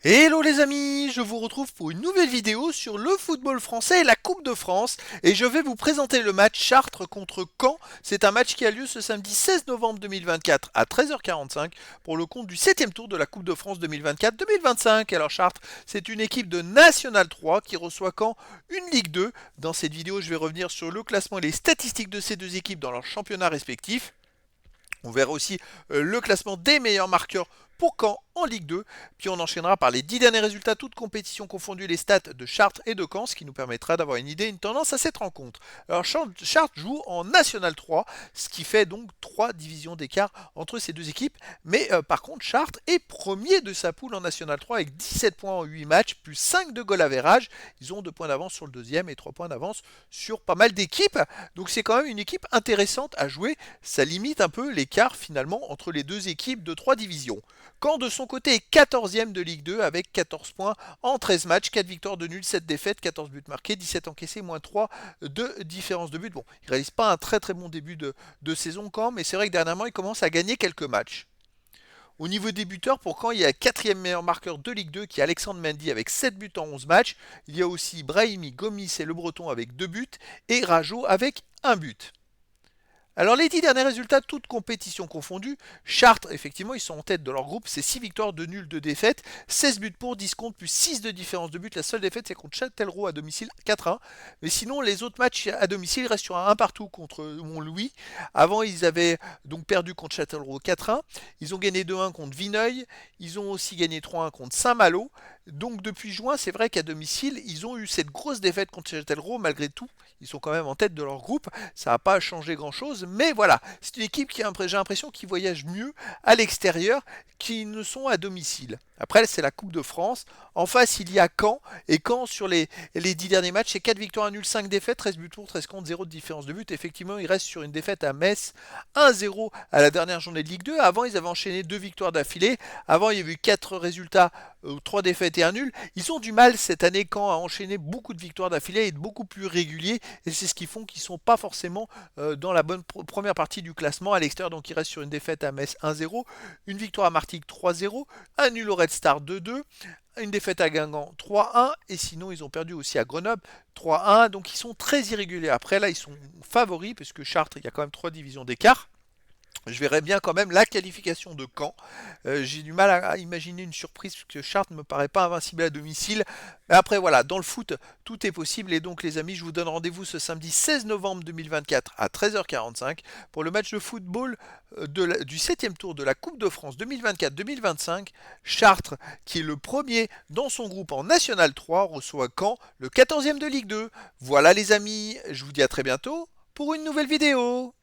Hello les amis, je vous retrouve pour une nouvelle vidéo sur le football français et la Coupe de France et je vais vous présenter le match Chartres contre Caen. C'est un match qui a lieu ce samedi 16 novembre 2024 à 13h45 pour le compte du 7e tour de la Coupe de France 2024-2025. Alors Chartres, c'est une équipe de National 3 qui reçoit Caen une Ligue 2. Dans cette vidéo, je vais revenir sur le classement et les statistiques de ces deux équipes dans leurs championnats respectifs. On verra aussi le classement des meilleurs marqueurs pour Caen en Ligue 2. Puis on enchaînera par les 10 derniers résultats, toutes compétitions confondues, les stats de Chartres et de Caen, ce qui nous permettra d'avoir une idée, une tendance à cette rencontre. Alors Chartres joue en National 3, ce qui fait donc 3 divisions d'écart entre ces deux équipes. Mais par contre, Chartres est premier de sa poule en National 3 avec 17 points en 8 matchs, plus 5 de goal average. Ils ont 2 points d'avance sur le deuxième et 3 points d'avance sur pas mal d'équipes. Donc c'est quand même une équipe intéressante à jouer. Ça limite un peu l'écart finalement entre les deux équipes de 3 divisions. Caen de son côté est 14e de Ligue 2 avec 14 points en 13 matchs, 4 victoires de nul, 7 défaites, 14 buts marqués, 17 encaissés, moins 3 de différence de but. Bon, il ne réalise pas un très très bon début de saison Caen, mais c'est vrai que dernièrement il commence à gagner quelques matchs. Au niveau des buteurs, pour Caen, il y a le quatrième meilleur marqueur de Ligue 2 qui est Alexandre Mendy avec 7 buts en 11 matchs. Il y a aussi Brahimi, Gomis et Le Breton avec 2 buts et Rajo avec un but. Alors les 10 derniers résultats, toutes compétitions confondues, Chartres, effectivement, ils sont en tête de leur groupe, c'est 6 victoires, 2 nuls, 2 défaites, 16 buts pour, 10 contre, plus 6 de différence de but. La seule défaite, c'est contre Châtellerault à domicile, 4-1. Mais sinon, les autres matchs à domicile restent sur un 1 partout contre Montlouis. Avant, ils avaient donc perdu contre Châtellerault 4-1. Ils ont gagné 2-1 contre Vineuil. Ils ont aussi gagné 3-1 contre Saint-Malo. Donc depuis juin, c'est vrai qu'à domicile, ils ont eu cette grosse défaite contre Châtellerault. Malgré tout, ils sont quand même en tête de leur groupe. Ça n'a pas changé grand-chose. Mais voilà, c'est une équipe qui, j'ai l'impression, qui voyage mieux à l'extérieur qu'ils ne sont à domicile. Après, c'est la Coupe de France. En face, il y a Caen. Et Caen, sur les 10 derniers matchs, c'est 4 victoires, 1 nul, 5 défaites, 13 buts pour, 13 contre, 0 de différence de but. Effectivement, il reste sur une défaite à Metz, 1-0 à la dernière journée de Ligue 2. Avant, ils avaient enchaîné 2 victoires d'affilée. Avant, il y avait eu 4 résultats, 3 défaites et un nul. Ils ont du mal cette année Caen à enchaîner beaucoup de victoires d'affilée et être beaucoup plus réguliers. Et c'est ce qui font qu'ils ne sont pas forcément dans la bonne première partie du classement à l'extérieur. Donc, il reste sur une défaite à Metz 1-0, une victoire à Martigues 3-0, un nul au Red Star 2-2, une défaite à Guingamp 3-1, et sinon ils ont perdu aussi à Grenoble 3-1, donc ils sont très irréguliers. Après là ils sont favoris, puisque Chartres, il y a quand même 3 divisions d'écart. Je verrais bien quand même la qualification de Caen. J'ai du mal à imaginer une surprise parce que Chartres ne me paraît pas invincible à domicile. Mais après voilà, dans le foot, tout est possible. Et donc les amis, je vous donne rendez-vous ce samedi 16 novembre 2024 à 13h45 pour le match de football du 7e tour de la Coupe de France 2024-2025. Chartres, qui est le premier dans son groupe en National 3, reçoit Caen, le 14e de Ligue 2. Voilà les amis, je vous dis à très bientôt pour une nouvelle vidéo.